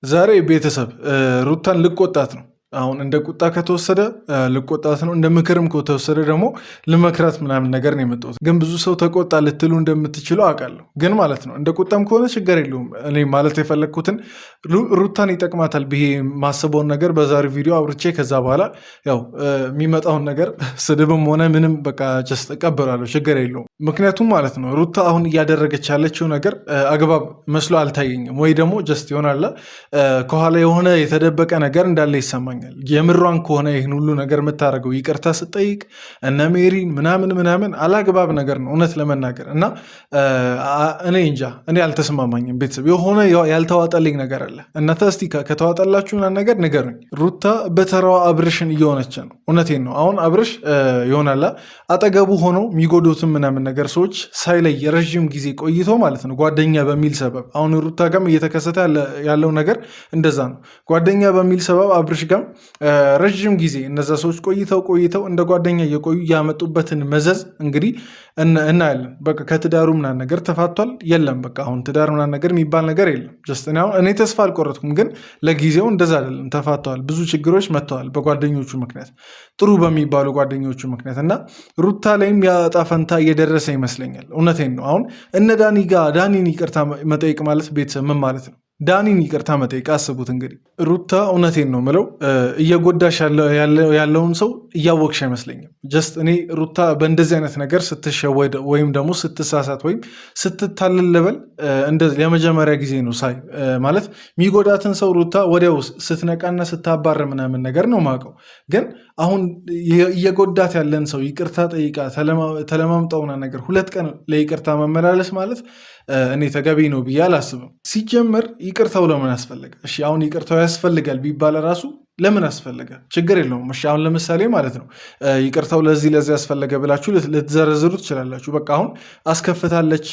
ዛሬ ቤተሰብ ሩታን ልቆጣት ነው። አሁን እንደ ቁጣ ከተወሰደ ልቆጣት ነው፣ እንደ ምክርም ከተወሰደ ደግሞ ልመክራት ምናምን ነገር ነው የመጣሁት። ግን ብዙ ሰው ተቆጣ ልትሉ እንደምትችሉ አውቃለሁ። ግን ማለት ነው እንደ ቁጣም ከሆነ ችግር የለውም። እኔ ማለት የፈለግኩትን ሩታን ይጠቅማታል ብዬ ማስበውን ነገር በዛሬ ቪዲዮ አብርቼ ከዛ በኋላ ያው የሚመጣውን ነገር ስድብም ሆነ ምንም በቃ ጀስት እቀበላለሁ፣ ችግር የለውም። ምክንያቱም ማለት ነው ሩታ አሁን እያደረገች ያለችው ነገር አግባብ መስሎ አልታየኝም። ወይ ደግሞ ጀስት ይሆናል ከኋላ የሆነ የተደበቀ ነገር እንዳለ ይሰማኛል። የምሯን ከሆነ ይህን ሁሉ ነገር የምታደርገው ይቅርታ ስጠይቅ እነ ሜሪን ምናምን አላግባብ ነገር ነው እውነት ለመናገር እና እኔ እንጃ፣ እኔ አልተስማማኝም። ቤተሰብ የሆነ ያልተዋጠልኝ ነገር አለ። እናንተ እስቲ ከተዋጠላችሁ ነገር ንገሩኝ። ሩታ በተራዋ አብርሽን እየሆነች ነው። እውነቴን ነው። አሁን አብርሽ ይሆናላ አጠገቡ ሆኖ የሚጎዱትን ምናምን ነገር ሰዎች ሳይለይ ረዥም ጊዜ ቆይቶ ማለት ነው ጓደኛ በሚል ሰበብ፣ አሁን ሩታ ጋም እየተከሰተ ያለው ነገር እንደዛ ነው። ጓደኛ በሚል ሰበብ አብርሽ ጋም ረዥም ጊዜ እነዛ ሰዎች ቆይተው እንደ ጓደኛ እየቆዩ ያመጡበትን መዘዝ እንግዲህ እናያለን። በቃ ከትዳሩ ምናምን ነገር ተፋቷል የለም። በቃ አሁን ትዳር ምናምን ነገር የሚባል ነገር የለም። ጀስት እኔ ተስፋ አልቆረጥኩም፣ ግን ለጊዜው እንደዛ አይደለም። ተፋተዋል፣ ብዙ ችግሮች መጥተዋል በጓደኞቹ ምክንያት፣ ጥሩ በሚባሉ ጓደኞቹ ምክንያት እና ሩታ ላይም ያጣ ፈንታ እየደረሰ ይመስለኛል። እውነቴን ነው። አሁን እነ ዳኒ ጋር ዳኒን ይቅርታ መጠየቅ ማለት ቤተሰብ ምን ማለት ነው? ዳኒን ይቅርታ መጠየቅ አስቡት እንግዲህ። ሩታ እውነቴን ነው ምለው እየጎዳሽ ያለውን ሰው እያወቅሽ አይመስለኝም። ጀስት እኔ ሩታ በእንደዚህ አይነት ነገር ስትሸወድ ወይም ደግሞ ስትሳሳት ወይም ስትታለል ልበል ለመጀመሪያ ጊዜ ነው ሳይ። ማለት የሚጎዳትን ሰው ሩታ ወዲያው ስትነቃና ስታባር ምናምን ነገር ነው ማውቀው። ግን አሁን እየጎዳት ያለን ሰው ይቅርታ ጠይቃ ተለማምጠውና ነገር 2 ቀን ለይቅርታ መመላለስ ማለት እኔ ተገቢ ነው ብዬ አላስብም። ሲጀመር ይቅርታው ለምን አስፈለገ? እሺ አሁን ይቅርታው ያስፈልጋል ቢባል ራሱ ለምን አስፈለገ? ችግር የለውም። እሺ አሁን ለምሳሌ ማለት ነው ይቅርታው ለዚህ ያስፈለገ ብላችሁ ልትዘረዝሩ ትችላላችሁ። በቃ አሁን አስከፍታለች፣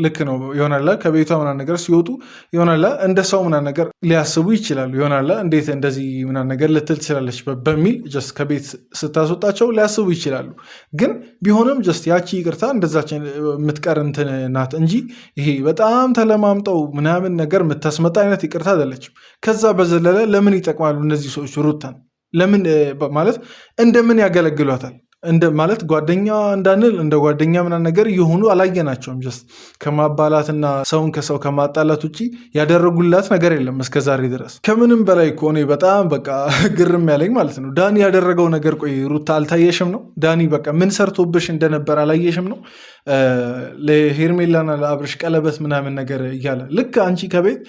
ልክ ነው ይሆናል። ከቤቷ ምናምን ነገር ሲወጡ ይሆናል እንደ ሰው ምናምን ነገር ሊያስቡ ይችላሉ። ይሆናል እንዴት እንደዚህ ምናምን ነገር ልትል ትችላለች በሚል ጀስት ከቤት ስታስወጣቸው ሊያስቡ ይችላሉ። ግን ቢሆንም ጀስት ያቺ ይቅርታ እንደዛችን የምትቀር እንትን ናት እንጂ ይሄ በጣም ተለማምጠው ምናምን ነገር የምታስመጣ አይነት ይቅርታ አይደለችም። ከዛ በዘለለ ለምን ይጠቅማል እነዚህ ሰዎች ሩታን ለምን ማለት እንደምን ያገለግሏታል? ማለት ጓደኛ እንዳንል እንደ ጓደኛ ምናምን ነገር የሆኑ አላየናቸውም። ጀስት ከማባላትና ሰውን ከሰው ከማጣላት ውጭ ያደረጉላት ነገር የለም እስከዛሬ ድረስ። ከምንም በላይ ከሆነ በጣም በቃ ግርም ያለኝ ማለት ነው ዳኒ ያደረገው ነገር። ቆይ ሩታ አልታየሽም ነው? ዳኒ በቃ ምን ሰርቶብሽ እንደነበር አላየሽም ነው? ለሄርሜላና ለአብርሽ ቀለበት ምናምን ነገር እያለ ልክ አንቺ ከቤት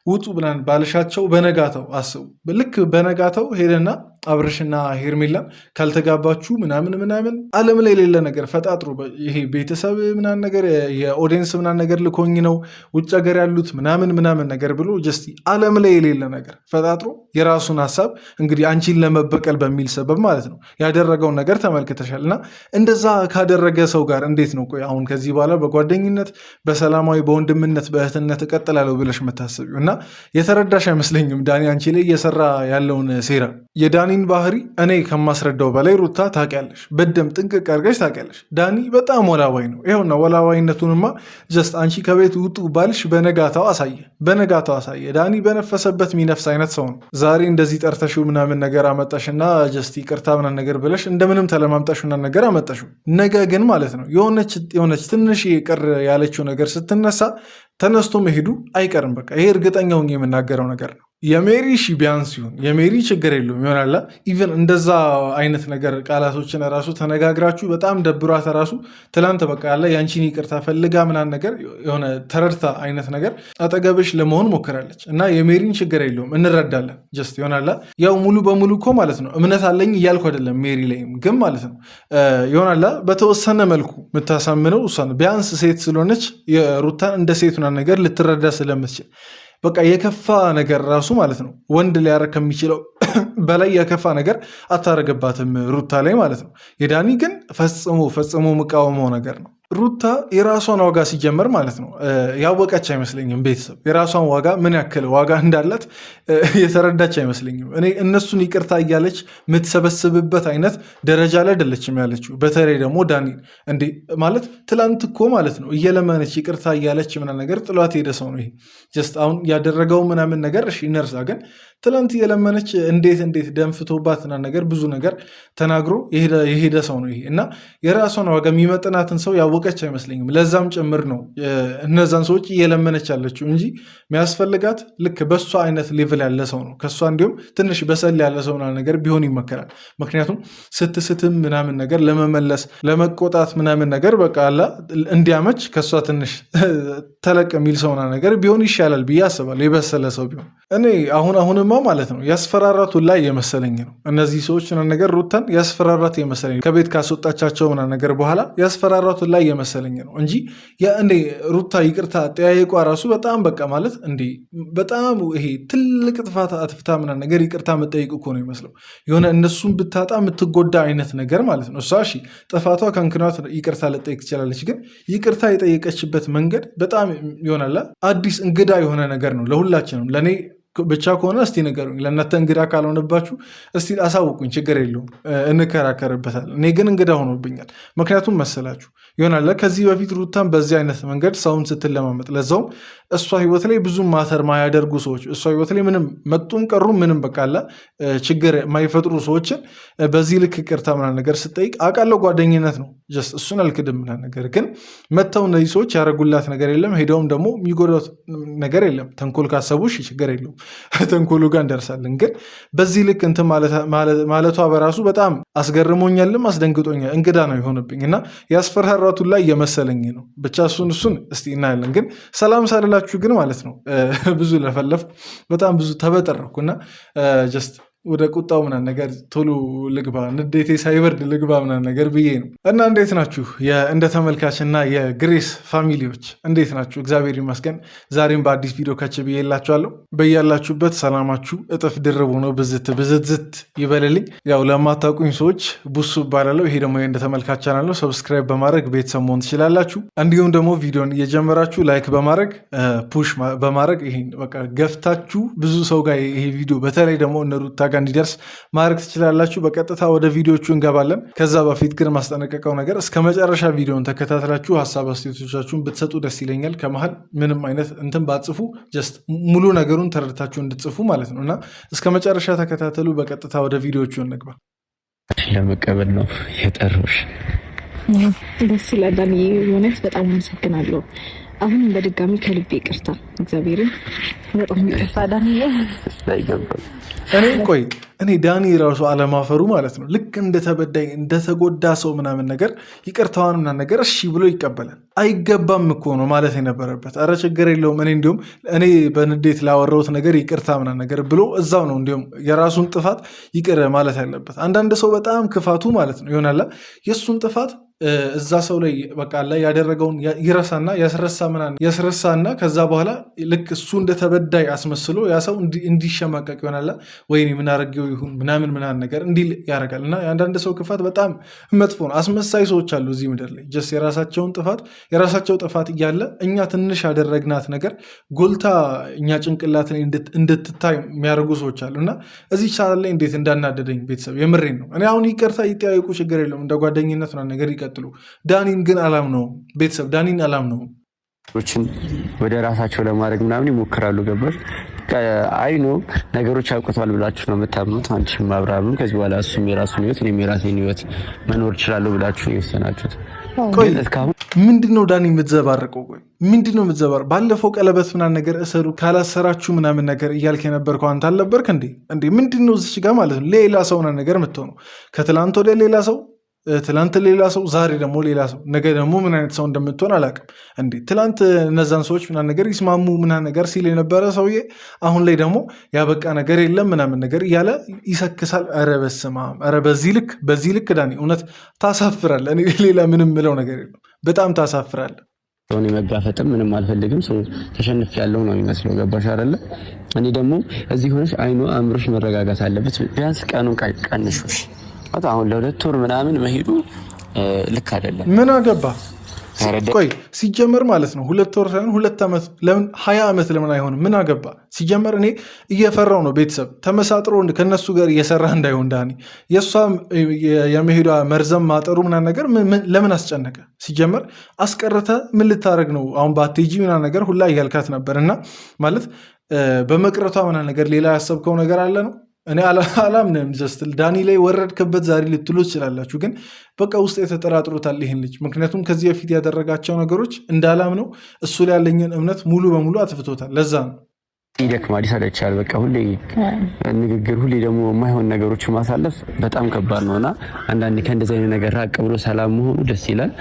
ውጡ ብላን ባልሻቸው በነጋታው አስቡ። ልክ በነጋታው ሄደና አብርሽና ሄርሜላን ካልተጋባችሁ ምናምን ዓለም ላይ የሌለ ነገር ፈጣጥሮ ይሄ ቤተሰብ ምናምን ነገር የኦዲየንስ ምናምን ነገር ልኮኝ ነው ውጭ ሀገር ያሉት ምናምን ነገር ብሎ ጀስት ዓለም ላይ የሌለ ነገር ፈጣጥሮ የራሱን ሀሳብ እንግዲህ አንቺን ለመበቀል በሚል ሰበብ ማለት ነው ያደረገውን ነገር ተመልክተሻል። እና እንደዛ ካደረገ ሰው ጋር እንዴት ነው ቆይ አሁን ከዚህ በኋላ በጓደኝነት በሰላማዊ በወንድምነት በእህትነት እቀጥላለሁ ብለሽ መታሰቢው? እና የተረዳሽ አይመስለኝም ዳኒ አንቺ ላይ እየሰራ ያለውን ሴራ። የዳኒን ባህሪ እኔ ከማስረዳው በላይ ሩታ ታውቂያለሽ፣ በደም ጥንቅቅ አድርገሽ ታውቂያለሽ። ዳኒ በጣም ወላዋይ ነው። ይኸውና ወላዋይነቱንማ ጀስት አንቺ ከቤት ውጡ ባልሽ በነጋታው አሳየ። ዳኒ በነፈሰበት የሚነፍስ አይነት ሰው ነው። ዛሬ እንደዚህ ጠርተሽው ምናምን ነገር አመጣሽና ጀስት ይቅርታ ምናምን ነገር ብለሽ እንደምንም ተለማምጣሽ ምናምን ነገር አመጣሽው። ነገ ግን ማለት ነው የሆነች ትንሽ ቅር ያለችው ነገር ስትነሳ ተነስቶ መሄዱ አይቀርም። በቃ ይሄ እርግጠኛውን የምናገረው ነገር ነው። የሜሪ ቢያንስ ይሁን የሜሪ ችግር የለውም ይሆናላ። ኢቨን እንደዛ አይነት ነገር ቃላቶችን ራሱ ተነጋግራችሁ በጣም ደብሯት ራሱ ትላንት በቃ ያለ ያንቺን ይቅርታ ፈልጋ ምናምን ነገር የሆነ ተረድታ አይነት ነገር አጠገብሽ ለመሆን ሞክራለች። እና የሜሪን ችግር የለውም እንረዳለን። ጀስት ይሆናላ ያው ሙሉ በሙሉ እኮ ማለት ነው እምነት አለኝ እያልኩ አይደለም። ሜሪ ላይም ግን ማለት ነው ይሆናላ በተወሰነ መልኩ የምታሳምነው እሷ ነው። ቢያንስ ሴት ስለሆነች የሩታን እንደ ሴት ነገር ልትረዳ ስለምትችል በቃ የከፋ ነገር ራሱ ማለት ነው ወንድ ሊያረግ ከሚችለው በላይ የከፋ ነገር አታረገባትም ሩታ ላይ ማለት ነው። የዳኒ ግን ፈጽሞ መቃወመው ነገር ነው። ሩታ የራሷን ዋጋ ሲጀመር ማለት ነው ያወቀች አይመስለኝም። ቤተሰብ የራሷን ዋጋ ምን ያክል ዋጋ እንዳላት የተረዳች አይመስለኝም። እኔ እነሱን ይቅርታ እያለች የምትሰበስብበት አይነት ደረጃ ላይ አይደለችም ያለችው። በተለይ ደግሞ ዳኒ እንዴ ማለት ትላንት እኮ ማለት ነው እየለመነች ይቅርታ እያለች ምናምን ነገር ጥሏት ሄደ ሰው ነው ይሄ። ጀስት አሁን ያደረገው ምናምን ነገር እሺ ይነርሳ፣ ግን ትላንት እየለመነች እንዴት ደንፍቶባት ምናምን ነገር ብዙ ነገር ተናግሮ የሄደ ሰው ነው ይሄ እና የራሷን ዋጋ የሚመጥናትን ሰው ያወቀች አይመስለኝም። ለዛም ጭምር ነው እነዛን ሰዎች እየለመነች ያለችው እንጂ የሚያስፈልጋት ልክ በሷ አይነት ሌቭል ያለ ሰው ነው። ከሷ እንዲሁም ትንሽ በሰል ያለ ሰው ነገር ቢሆን ይመከራል። ምክንያቱም ስትስትም ምናምን ነገር ለመመለስ ለመቆጣት ምናምን ነገር በቃ አላ እንዲያመች ከሷ ትንሽ ተለቅ የሚል ሰው ነገር ቢሆን ይሻላል ብዬ አስባለሁ። የበሰለ ሰው ቢሆን እኔ አሁንማ ማለት ነው ያስፈራራቱ ላይ የመሰለኝ ነው። እነዚህ ሰዎች ነገር ሩታን ያስፈራራት የመሰለኝ ከቤት ካስወጣቻቸው ነገር በኋላ ያስፈራራቱ ላይ የመሰለኝ ነው እንጂ እንዴ ሩታ ይቅርታ ጠያየቋ ራሱ በጣም በቃ ማለት እንዴ በጣም ይሄ ትልቅ ጥፋት አጥፍታ ምናምን ነገር ይቅርታ መጠየቅ እኮ ነው ይመስለው። የሆነ እነሱን ብታጣ የምትጎዳ አይነት ነገር ማለት ነው። እሷ እሺ ጥፋቷ ከንክኗት ይቅርታ ልጠይቅ ትችላለች፣ ግን ይቅርታ የጠየቀችበት መንገድ በጣም ይሆናል አዲስ እንግዳ የሆነ ነገር ነው ለሁላችንም። ለእኔ ብቻ ከሆነ እስቲ ንገሩኝ፣ ለእናንተ እንግዳ ካልሆነባችሁ እስቲ አሳውቁኝ፣ ችግር የለውም እንከራከርበታል። እኔ ግን እንግዳ ሆኖብኛል። ምክንያቱም መሰላችሁ ይሆናል ከዚህ በፊት ሩታን በዚህ አይነት መንገድ ሰውን ስትለማመጥ፣ ለዛውም እሷ ህይወት ላይ ብዙ ማተር ማያደርጉ ሰዎች፣ እሷ ህይወት ላይ ምንም መጡም ቀሩ ምንም በቃላ ችግር የማይፈጥሩ ሰዎችን በዚህ ልክ ይቅርታ ምናምን ነገር ስጠይቅ አውቃለሁ ጓደኝነት ነው ጀስት እሱን አልክድም ምናምን ነገር፣ ግን መተው እነዚህ ሰዎች ያደረጉላት ነገር የለም። ሄደውም ደግሞ የሚጎዳት ነገር የለም። ተንኮል ካሰቡ ችግር የለውም ተንኮሉ ጋር እንደርሳለን። ግን በዚህ ልክ እንትን ማለቷ በራሱ በጣም አስገርሞኛልም አስደንግጦኛል። እንግዳ ነው የሆነብኝ እና ያስፈራራቱ ላይ የመሰለኝ ነው። ብቻ እሱን እስቲ እናያለን። ግን ሰላም ሳልላችሁ ግን ማለት ነው ብዙ ለፈለፍኩ በጣም ብዙ ተበጠረኩና ጀስት ወደ ቁጣው ምናምን ነገር ቶሎ ልግባ፣ ንዴቴ ሳይበርድ ልግባ ምናምን ነገር ብዬ ነው። እና እንዴት ናችሁ እንደ ተመልካችና የግሬስ ፋሚሊዎች እንዴት ናችሁ? እግዚአብሔር ይመስገን። ዛሬም በአዲስ ቪዲዮ ከች ብዬ የላችኋለሁ። በያላችሁበት ሰላማችሁ እጥፍ ድርብ ሆኖ ብዝት ይበልልኝ። ያው ለማታውቁኝ ሰዎች ቡሱ እባላለሁ። ይሄ ደግሞ እንደ ተመልካች ቻናል ነው። ሰብስክራይብ በማድረግ ቤተሰብ መሆን ትችላላችሁ። እንዲሁም ደግሞ ቪዲዮን እየጀመራችሁ ላይክ በማድረግ ፑሽ በማድረግ ይሄ በቃ ገፍታችሁ ብዙ ሰው ጋር ይሄ ቪዲዮ በተለይ ደግሞ እነ ሩታ ጋር እንዲደርስ ማድረግ ትችላላችሁ። በቀጥታ ወደ ቪዲዮቹ እንገባለን። ከዛ በፊት ግን ማስጠነቀቀው ነገር እስከ መጨረሻ ቪዲዮን ተከታትላችሁ ሀሳብ አስተያየቶቻችሁን ብትሰጡ ደስ ይለኛል። ከመሀል ምንም አይነት እንትን ባጽፉ ጀስት ሙሉ ነገሩን ተረድታችሁ እንድትጽፉ ማለት ነው እና እስከ መጨረሻ ተከታተሉ። በቀጥታ ወደ ቪዲዮቹ እንግባ። ለመቀበል ነው የጠሩሽ። ደስ ይላል። የእውነት በጣም አመሰግናለሁ። አሁን በድጋሚ ከልቤ ይቅርታ፣ እግዚአብሔርን በጣም ይቅርታ ዳኒ። እኔ ዳኒ ራሱ አለማፈሩ ማለት ነው ልክ እንደተበዳይ እንደተጎዳ ሰው ምናምን ነገር ይቅርታዋን ምናምን ነገር እሺ ብሎ ይቀበላል። አይገባም እኮ ነው ማለት የነበረበት። አረ ችግር የለውም እኔ በንዴት ላወራሁት ነገር ይቅርታ ምናምን ነገር ብሎ እዛው ነው እንዲሁም የራሱን ጥፋት ይቅር ማለት ያለበት። አንዳንድ ሰው በጣም ክፋቱ ማለት ነው ይሆናል የእሱን ጥፋት እዛ ሰው ላይ በቃ ላይ ያደረገውን ያስረሳና ከዛ በኋላ ልክ እሱ እንደተበዳይ አስመስሎ ያ ሰው እንዲሸማቀቅ ይሆናል። ወይኔ ምን አደረገው ይሁን ምናምን ነገር እንዲል ያደርጋል። እና የአንዳንድ ሰው ክፋት በጣም መጥፎ ነው። አስመሳይ ሰዎች አሉ እዚህ ምድር ላይ ጀስት የራሳቸው ጥፋት እያለ እኛ ትንሽ ያደረግናት ነገር ጎልታ እኛ ጭንቅላት ላይ እንድትታይ የሚያደርጉ ሰዎች አሉ። እና እዚህ ቻናል ላይ እንዴት እንዳናደደኝ ቤተሰብ የምሬን ነው። እኔ አሁን ይቅርታ ይጠያይቁ ችግር የለውም እንደ ጓደኝነት ነገር ይቀጥሉ። ዳኒን ግን አላምነውም ቤተሰብ፣ ዳኒን አላምነውም። ወደ ራሳቸው ለማድረግ ምናምን ይሞክራሉ። ገባሽ? አይኖ ነገሮች ያውቁታል ብላችሁ ነው የምታምኑት። አንቺም አብርሃምም ከዚህ በኋላ እሱም የራሱን ህይወት እኔም የራሴን ህይወት መኖር እችላለሁ ብላችሁ ነው የወሰናችሁት። ምንድነው ዳኒ የምትዘባርቀው? ምንድነው የምትዘባርቀው? ባለፈው ቀለበት ምናምን ነገር እሰሩ ካላሰራችሁ ምናምን ነገር እያልክ የነበርከው አንተ አልነበርክ እንዴ? ምንድነው እዚች ጋር ማለት ነው ሌላ ሰው ነገር የምትሆነው? ከትላንት ወደ ሌላ ሰው፣ ትላንት ሌላ ሰው፣ ዛሬ ደግሞ ሌላ ሰው፣ ነገ ደግሞ ምን አይነት ሰው እንደምትሆን አላውቅም። እንዴ ትላንት እነዛን ሰዎች ምናምን ነገር ይስማሙ ምናምን ነገር ሲል የነበረ ሰውዬ አሁን ላይ ደግሞ ያበቃ ነገር የለም ምናምን ነገር እያለ ይሰክሳል። ኧረ በስመ አብ! ኧረ በዚህ ልክ ዳኒ እውነት ታሳፍራለህ። እኔ ሌላ ምንም ምለው ነገር የለም። በጣም ታሳፍራለህ። እኔ መጋፈጥም ምንም አልፈልግም። ሰው ተሸንፍ ያለው ነው የሚመስለው። ገባሽ አይደለ? እኔ ደግሞ እዚህ ሆነሽ አይኖ አእምሮሽ መረጋጋት አለበት። ቢያንስ ቀኑን ቀንሹሽ። አሁን ለ2 ወር ምናምን መሄዱ ልክ አይደለም። ምን አገባ ቆይ ሲጀመር ማለት ነው 2 ወር ሳይሆን 2 ዓመት ለምን 20 ዓመት ለምን አይሆንም? ምን አገባ? ሲጀመር እኔ እየፈራው ነው ቤተሰብ ተመሳጥሮ ከነሱ ጋር እየሰራ እንዳይሆን ዳኒ የእሷ የመሄዷ መርዘም ማጠሩ ምናምን ነገር ለምን አስጨነቀ? ሲጀመር አስቀርተ ምን ልታደረግ ነው? አሁን ባቴጂ ምናምን ነገር ሁላ እያልካት ነበር እና ማለት በመቅረቷ ምናምን ነገር ሌላ ያሰብከው ነገር አለ ነው? እኔ አላምንም። ጀስት ዳኒ ላይ ወረድክበት ዛሬ ልትሉ ትችላላችሁ፣ ግን በቃ ውስጥ የተጠራጥሩታል ይህን ልጅ። ምክንያቱም ከዚህ በፊት ያደረጋቸው ነገሮች እንዳላምነው እሱ ላይ ያለኝን እምነት ሙሉ በሙሉ አጥፍቶታል። ለዛ ነው ይደክማል፣ ይሰለቻል። በቃ ሁሌ ንግግር፣ ሁሌ ደግሞ የማይሆን ነገሮች ማሳለፍ በጣም ከባድ ነውና አንዳንዴ ከእንደዚህ አይነት ነገር ራቅ ብሎ ሰላም መሆኑ ደስ ይላል።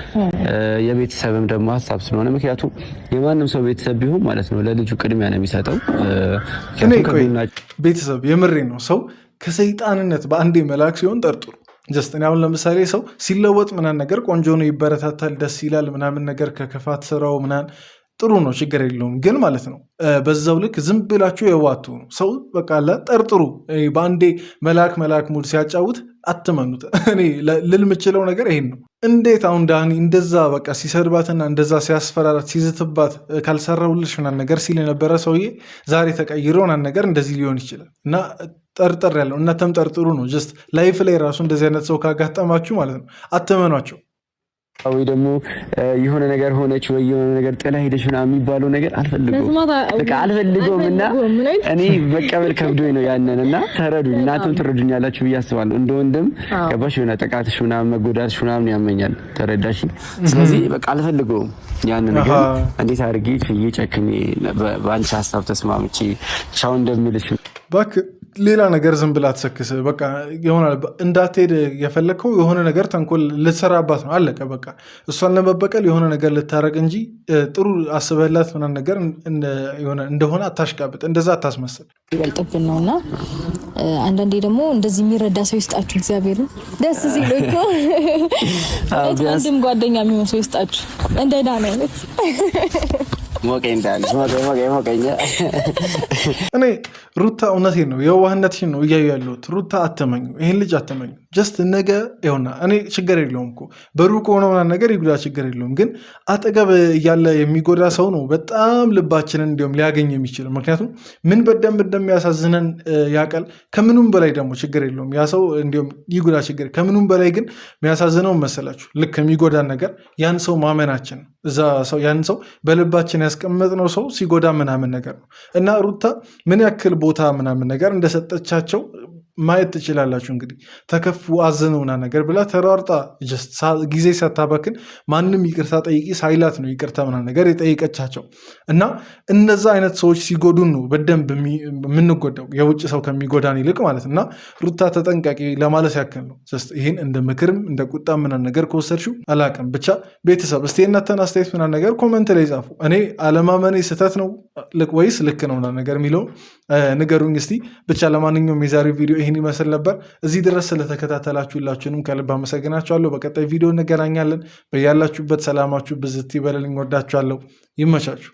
የቤተሰብም ደግሞ ሀሳብ ስለሆነ ምክንያቱም የማንም ሰው ቤተሰብ ቢሆን ማለት ነው ለልጁ ቅድሚያ ነው የሚሰጠው። ቤተሰብ የምሬ ነው። ሰው ከሰይጣንነት በአንዴ መልአክ ሲሆን ጠርጥሩ። ጀስት እኔ አሁን ለምሳሌ ሰው ሲለወጥ ምናምን ነገር ቆንጆ ነው፣ ይበረታታል፣ ደስ ይላል ምናምን ነገር ከክፋት ስራው ምናምን ጥሩ ነው፣ ችግር የለውም። ግን ማለት ነው በዛው ልክ ዝም ብላችሁ የዋቱ ነው ሰው በቃ ጠርጥሩ። በአንዴ መልአክ ሙድ ሲያጫውት አትመኑት። እኔ ልል የምችለው ነገር ይሄን ነው። እንዴት አሁን ዳኒ እንደዛ በቃ ሲሰድባትና እንደዛ ሲያስፈራራት ሲዝትባት ካልሰራውልሽ ምናምን ነገር ሲል የነበረ ሰውዬ ዛሬ ተቀይሮ ምናምን ነገር እንደዚህ ሊሆን ይችላል እና ጠርጥር ያለው እናንተም ጠርጥሩ ነው። ጀስት ላይፍ ላይ ራሱ እንደዚህ አይነት ሰው ካጋጠማችሁ ማለት ነው አትመኗቸው። ወይ ደግሞ የሆነ ነገር ሆነች ወይ የሆነ ነገር ጥላ ሄደች ምናምን የሚባለው ነገር አልፈልገውም እና እኔ መቀበል ከብዶኝ ነው ያንን እና ተረዱኝ። እናንተም ትረዱኛላችሁ ብዬ አስባለሁ። እንደ ወንድም ገባሽ የሆነ ጥቃትሽ ምናምን መጎዳትሽ ምናምን ያመኛል። ተረዳሽ? ስለዚህ በቃ አልፈልገውም ያንን ነገር እንዴት አድርጌ ችዬ ጨክሜ በአንቺ ሀሳብ ተስማምቼ ቻው እንደምልሽ እባክህ ሌላ ነገር ዝም ብላ አትሰክስ። በቃ ይሆናል እንዳትሄድ የፈለግከው የሆነ ነገር ተንኮል ልትሰራባት ነው። አለቀ በቃ እሷን ለመበቀል የሆነ ነገር ልታረቅ እንጂ ጥሩ አስበህላት ምናምን ነገር እንደሆነ አታሽቃብጥ፣ እንደዛ አታስመስል። ይበልጥብን ነው እና አንዳንዴ ደግሞ እንደዚህ የሚረዳ ሰው ይስጣችሁ። እግዚአብሔርን ደስ ሲል እኮ አንድም ጓደኛ የሚሆን ሰው ይስጣችሁ እንደ ዳን አይነት እኔ ሩታ እውነቴን ነው የዋህነትሽን ነው እያዩ ያለሁት። ሩታ አተመኙ፣ ይህን ልጅ አተመኙ። ጀስት ነገ ይሆና እኔ ችግር የለውም እኮ በሩቅ ሆነ ምናምን ነገር ይጉዳ፣ ችግር የለውም። ግን አጠገብ እያለ የሚጎዳ ሰው ነው በጣም ልባችንን እንዲሁም ሊያገኝ የሚችል። ምክንያቱም ምን በደንብ እንደሚያሳዝነን ያውቃል። ከምኑም በላይ ደግሞ ችግር የለውም ያ ሰው እንዲሁም ይጉዳ፣ ችግር ከምኑም በላይ ግን የሚያሳዝነው መሰላችሁ ልክ የሚጎዳን ነገር ያን ሰው ማመናችን ነው። እዛ ሰው ያን ሰው በልባችን ያስቀመጥነው ሰው ሲጎዳ ምናምን ነገር ነው እና ሩታ ምን ያክል ቦታ ምናምን ነገር እንደሰጠቻቸው ማየት ትችላላችሁ። እንግዲህ ተከፉ አዘነውና ነገር ብላ ተሯርጣ ጊዜ ሳታባክን ማንም ይቅርታ ጠይቂ ሳይላት ነው ይቅርታ ምናምን ነገር የጠየቀቻቸው እና እነዛ አይነት ሰዎች ሲጎዱን ነው በደንብ የምንጎዳው የውጭ ሰው ከሚጎዳን ይልቅ ማለት እና ሩታ ተጠንቃቂ ለማለት ያክል ነው። ይህን እንደ ምክርም እንደ ቁጣ ምናምን ነገር ከወሰድሽው አላቅም። ብቻ ቤተሰብ እስቲ የእናንተን አስተያየት ምናምን ነገር ኮመንት ላይ ጻፉ። እኔ አለማመኔ ስህተት ነው ወይስ ልክ ነው ምናምን ነገር የሚለውን ንገሩኝ እስቲ። ብቻ ለማንኛውም የዛሬ ቪዲዮ ይህን ይመስል ነበር። እዚህ ድረስ ስለተከታተላችሁላችሁንም ከልብ አመሰግናችኋለሁ። በቀጣይ ቪዲዮ እንገናኛለን። በያላችሁበት ሰላማችሁ ብዝት ይበልልኝ። ወዳችኋለሁ። ይመቻችሁ።